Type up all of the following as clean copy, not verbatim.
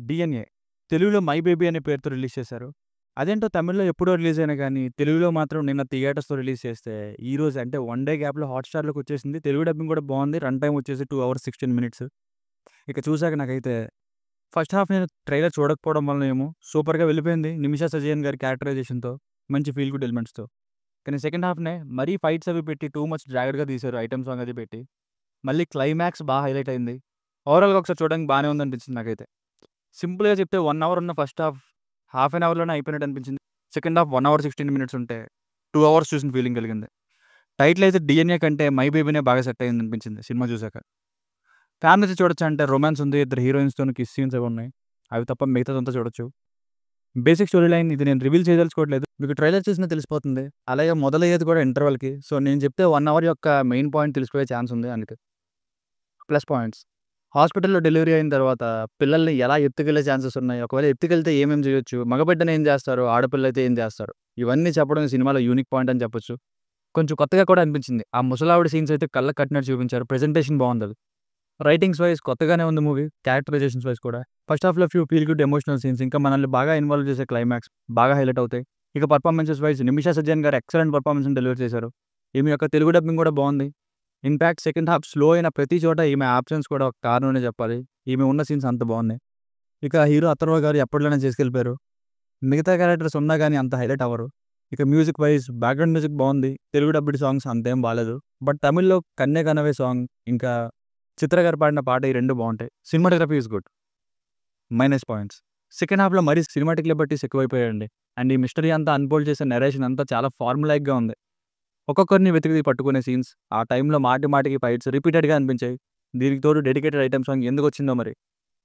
'DNA' తెలుగులో 'my baby' అనే పేరుతో రిలీజ్ చేశారు. అదేంటో తమిళ్‌లో ఎప్పుడో రిలీజ్ అయినా గానీ, తెలుగులో మాత్రం నిన్న థియేటర్స్‌లో రిలీజ్ చేస్తే, ఈరోజు అంటే 1 డే గ్యాప్‌లో హాట్‌స్టార్‌లోకొచ్చేసింది. తెలుగు డబ్బింగ్ కూడా బావుంది. రన్ టైమ్ వచ్చేసి 2 అవర్స్ 16 మినిట్స్. ఇక చూసాక నాకైతే ఫస్ట్ హాఫ్ నేను ట్రైలర్ చూడకపోవడం వలన ఏమో సూపర్‌గా వెళ్ళిపోయింది. నిమిషా సజయన్ గారి క్యారెక్టరైజేషన్‌తో, మంచి ఫీల్ గుడ్ ఎలిమెంట్స్‌తో. కానీ సెకండ్ హాఫ్‌నే మరీ ఫైట్స్ అవి పెట్టి టూ మచ్ డ్రాగెడ్‌గా తీశారు. ఐటెమ్ సాంగ్ అది పెట్టి. మళ్ళీ క్లైమాక్స్ హైలైట్ అయింది. ఓవరాల్‌గా ఒకసారి చూడడానికి బానే ఉందనిపించింది నాకైతే. సింపుల్‌గా చెప్తే 1 అవర్ ఉన్న ఫస్ట్ హాఫ్, హాఫ్ ఎన్ అవర్‌లోనే అయిపోయినట్టు అనిపించింది. సెకండ్ హాఫ్ 1 అవర్ 16 మినిట్స్ ఉంటే 2 అవర్స్ చూసిన ఫీలింగ్ కలిగింది. టైటిల్ అయితే 'డీఎన్ఏ' కంటే 'మై బేబీనే' బాగా సెట్ అయిందనిపించింది సినిమా చూసాక. ఫ్యామిలీతో చూడొచ్చా అంటే రొమాన్స్ ఉంది. ఇద్దరు హీరోయిన్స్‌తోని కిస్ సీన్స్ అవి ఉన్నాయి. అవి తప్ప మిగతాదంతా చూడొచ్చు. బేసిక్ స్టోరీ లైన్ ఇది నేను రివీల్ చేయదలుచుకోవట్లేదు. మీకు ట్రైలర్ చూసినా తెలిసిపోతుంది. అలాగే మొదలయ్యేది కూడా ఇంటర్వల్‌కి. సో, నేను చెప్తే 1 అవర్ యొక్క మెయిన్ పాయింట్ తెలిసిపోయే ఛాన్స్ ఉంది అందుకే. Plus points. హాస్పిటల్‌లో డెలివరీ అయిన తర్వాత పిల్లల్ని ఎలా ఎత్తుకెళ్ళే ఛాన్సెస్ ఉన్నాయి? ఒకవేళ ఎత్తుకెళ్తే ఏమేమి చేయొచ్చు? మగబిడ్డని ఏం చేస్తారు? ఆడపిల్లయితే ఏం చేస్తారు? ఇవన్నీ చెప్పడం ఈ సినిమాలో యూనిక్ పాయింట్ అని చెప్పొచ్చు. కొంచెం కొత్తగా కూడా అనిపించింది. ఆ ముసలావిడ సీన్స్ అయితే కళ్ళకి కట్టినట్టు చూపించారు. ప్రెజెంటేషన్ బావుందది. రైటింగ్స్ వైస్ కొత్తగానే ఉంది మూవీ. క్యారెక్టరైజేషన్స్ వైస్ కూడా. ఫస్ట్ హాఫ్‌లో ఫీల్ గుడ్ ఎమోషనల్ సీన్స్ ఇంకా మనల్ని బాగా ఇన్వాల్వ్ చేసే క్లైమాక్స్ బాగా హైలైట్ అవుతాయి. ఇక పెర్ఫార్మన్సెస్ వైస్ నిమిషా సజ్జన్ గారు ఎక్సలెంట్ పెర్ఫార్మన్స్‌ని డెలివర్ చేశారు. ఈమె యొక్క తెలుగు డబ్బింగ్ కూడా బావుంది. ఇన్‌ఫాక్ట్ సెకండ్ హాఫ్ స్లో అయిన ప్రతి చోట ఈమె యాబ్సెన్స్ కూడా ఒక కారణమనే చెప్పాలి. ఈమె ఉన్న సీన్స్ అంత బావున్నాయి. ఇక హీరో అథర్వ గారు ఎప్పటిలానే చేసుకెళ్ళిపోయారు. మిగతా క్యారెక్టర్స్ ఉన్నా గానీ అంత హైలైట్ అవ్వరు. ఇక మ్యూజిక్ వైస్ బ్యాక్‌గ్రౌండ్ మ్యూజిక్ బావుంది. తెలుగు డబ్బిడ్ సాంగ్స్ అంతేం బాలేదు. బట్ తమిళ్‌లో 'కన్నే కనవే' సాంగ్ ఇంకా చిత్ర గారు పాడిన పాట ఈ 2 బావుంటాయి. Cinematography is good. Minus points. Second హాఫ్‌లో మరీ సినిమాటిక్ లిబర్టీస్ ఎక్కువైపోయాయండి. అండ్ ఈ మిస్టరీ అంతా అన్‌ఫోల్డ్ చేసే నరేషన్ అంతా చాలా ఫార్ములాయిక్‌గా ఉంది. ఒక్కొక్కరిని వెతికి పట్టుకునే సీన్స్, ఆ టైంలో మాటి మాటికి ఫైట్స్ రిపీటెడ్‌గా అనిపించాయి. దీనికి తోడు డెడికేటెడ్ ఐటెమ్ సాంగ్ ఎందుకొచ్చిందో మరి.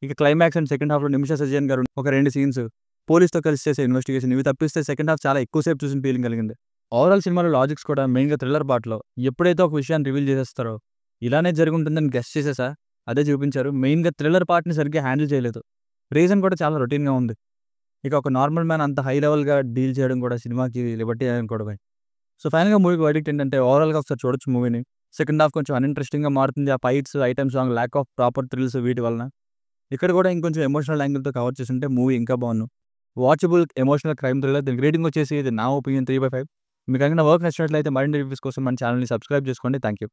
ఇక క్లైమాక్స్ అండ్ సెకండ్ హాఫ్‌లో నిమిషా సజ్జన్ గారు ఒక 2 సీన్స్ పోలీస్‌తో కలిసి చేసే ఇన్వెస్టిగేషన్ ఇవి తప్పిస్తే సెకండ్ హాఫ్ చాలా ఎక్కువ సేపు చూసిన ఫీలింగ్ కలిగింది. ఓవరాల్ సినిమాలో లాజిక్స్ కూడా మెయిన్‌గా థ్రిల్లర్ పార్ట్‌లో ఎప్పుడైతే ఒక విషయాన్ని రివీల్ చేసేస్తారో, ఇలానే జరుగుంటుందని గెస్ చేసేసా. అదే చూపించారు. మెయిన్‌గా థ్రిల్లర్ పార్ట్‌ని సరిగ్గా హ్యాండిల్ చేయలేదు. రీజన్ కూడా చాలా రొటీన్‌గా ఉంది. ఇక ఒక నార్మల్ మ్యాన్ అంత హై లెవెల్‌గా డీల్ చేయడం కూడా సినిమాకి లిబర్టీ అనుకోవడమే. సో, ఫైనల్‌గా మూవీకి వర్డిక్ట్ ఏంటంటే ఓవరాల్‌గా ఒకసారి చూడొచ్చు మూవీని. సెకండ్ హాఫ్ కొంచెం అన్‌ఇంట్రెస్టింగ్‌గా మారుతుంది. ఆ fights, item song, lack of proper thrills వీటి వలన. ఇక్కడ కూడా ఇంకొంచెం ఎమోషనల్ యాంగిల్‌తో కవర్ చేసుంటే మూవీ ఇంకా బావున్ను. Watchable emotional crime thriller. దీనికి రేటింగ్ వచ్చేసి ఇది నా ఒపీనియన్ 3/5. మీకు గనుక నా వర్క్ నచ్చినట్లయితే మరిన్ని రివ్యూస్ కోసం మన ఛానెల్‌ని సబ్స్క్రైబ్ చేసుకోండి. Thank you.